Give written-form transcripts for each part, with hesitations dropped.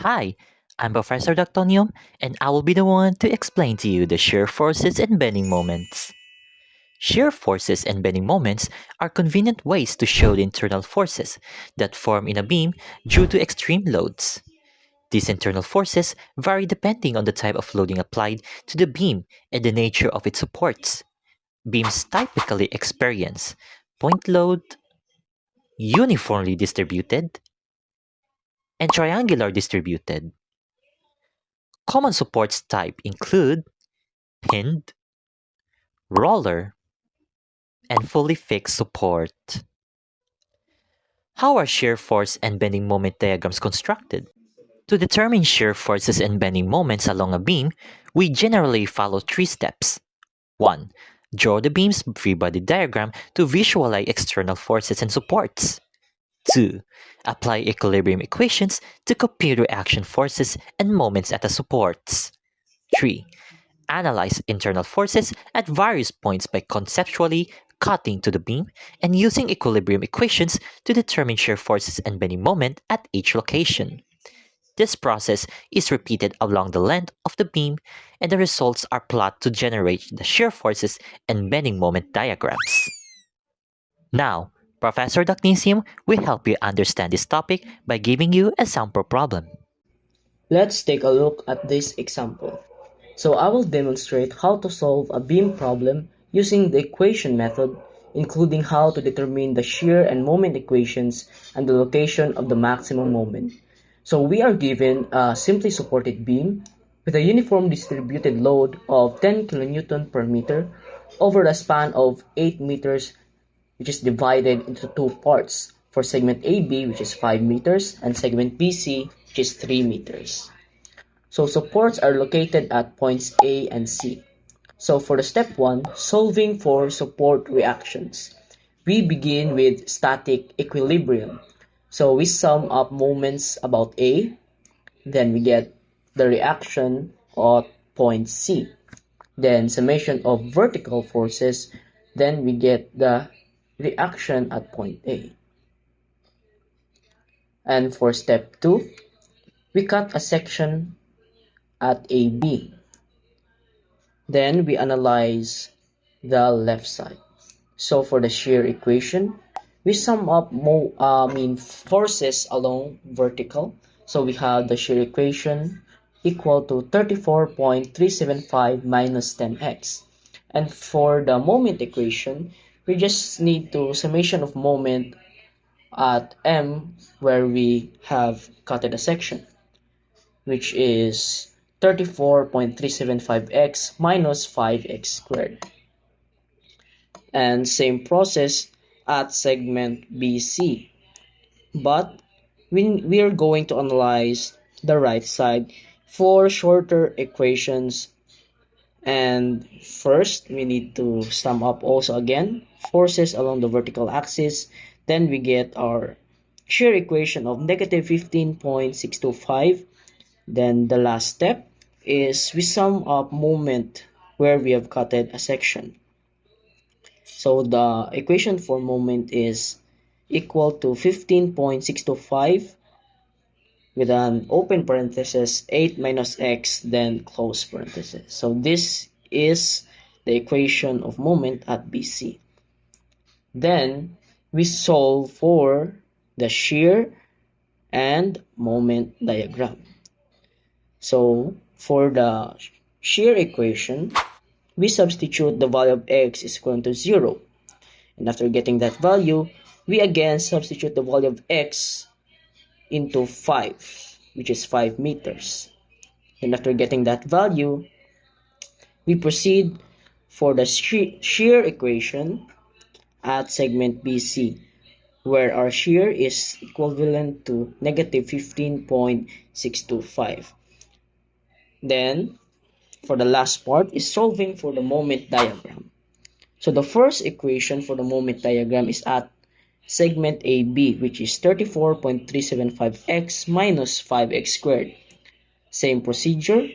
Hi, I'm Professor Dactonium, and I will be the one to explain to you the shear forces and bending moments. Shear forces and bending moments are convenient ways to show the internal forces that form in a beam due to extreme loads. These internal forces vary depending on the type of loading applied to the beam and the nature of its supports. Beams typically experience point load, uniformly distributed, and triangular distributed. Common supports type include pinned, roller, and fully fixed support. How are shear force and bending moment diagrams constructed? To determine shear forces and bending moments along a beam, we generally follow three steps. 1. Draw the beam's free body diagram to visualize external forces and supports. 2. Apply equilibrium equations to compute reaction forces and moments at the supports. 3. Analyze internal forces at various points by conceptually cutting to the beam and using equilibrium equations to determine shear forces and bending moment at each location. This process is repeated along the length of the beam, and the results are plotted to generate the shear forces and bending moment diagrams. Now, Professor Dacnesium will help you understand this topic by giving you a sample problem. Let's take a look at this example. So I will demonstrate how to solve a beam problem using the equation method, including how to determine the shear and moment equations and the location of the maximum moment. So we are given a simply supported beam with a uniform distributed load of 10 kN per meter over a span of 8 meters, which is divided into two parts for segment AB, which is 5 meters, and segment BC, which is 3 meters. So supports are located at points A and C. So for the step 1, solving for support reactions, we begin with static equilibrium. So we sum up moments about A, then we get the reaction at point C. Then summation of vertical forces, then we get the reaction at point A. And for step 2, we cut a section at AB. Then we analyze the left side. So for the shear equation, we sum up forces along vertical. So we have the shear equation equal to 34.375 minus 10x. And for the moment equation, we just need to summation of moment at M where we have cutted a section, which is 34.375x minus 5x squared. And same process at segment BC. But we are going to analyze the right side for shorter equations. And first, we need to sum up also again forces along the vertical axis. Then we get our shear equation of negative 15.625. Then the last step is we sum up moment where we have cutted a section. So the equation for moment is equal to 15.625 with an open parenthesis 8 minus x then close parenthesis. So this is the equation of moment at BC. Then we solve for the shear and moment diagram. So for the shear equation, we substitute the value of x is equal to 0. And after getting that value, we again substitute the value of x into 5, which is 5 meters. And after getting that value, we proceed for the shear equation at segment BC, where our shear is equivalent to negative 15.625. Then, for the last part is solving for the moment diagram. So the first equation for the moment diagram is at segment AB, which is 34.375x minus 5x squared. Same procedure,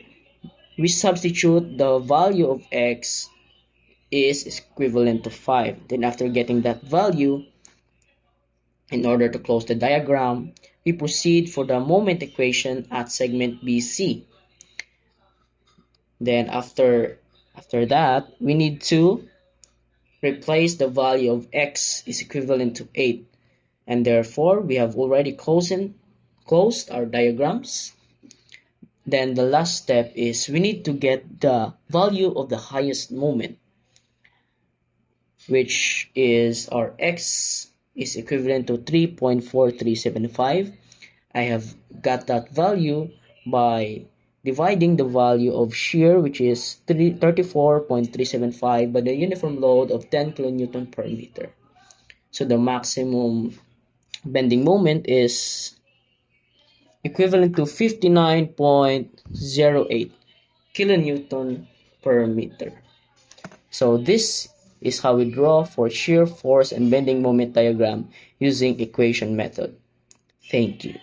we substitute the value of x is equivalent to 5. Then after getting that value, in order to close the diagram, we proceed for the moment equation at segment BC. Then after that, we need to replace the value of x is equivalent to 8. And therefore, we have already closed our diagrams. Then the last step is we need to get the value of the highest moment, which is our x is equivalent to 3.4375. I have got that value by dividing the value of shear, which is 34.375, by the uniform load of 10 kilonewton per meter. So the maximum bending moment is equivalent to 59.08 kilonewton per meter. So this is how we draw for shear force and bending moment diagram using equation method. Thank you.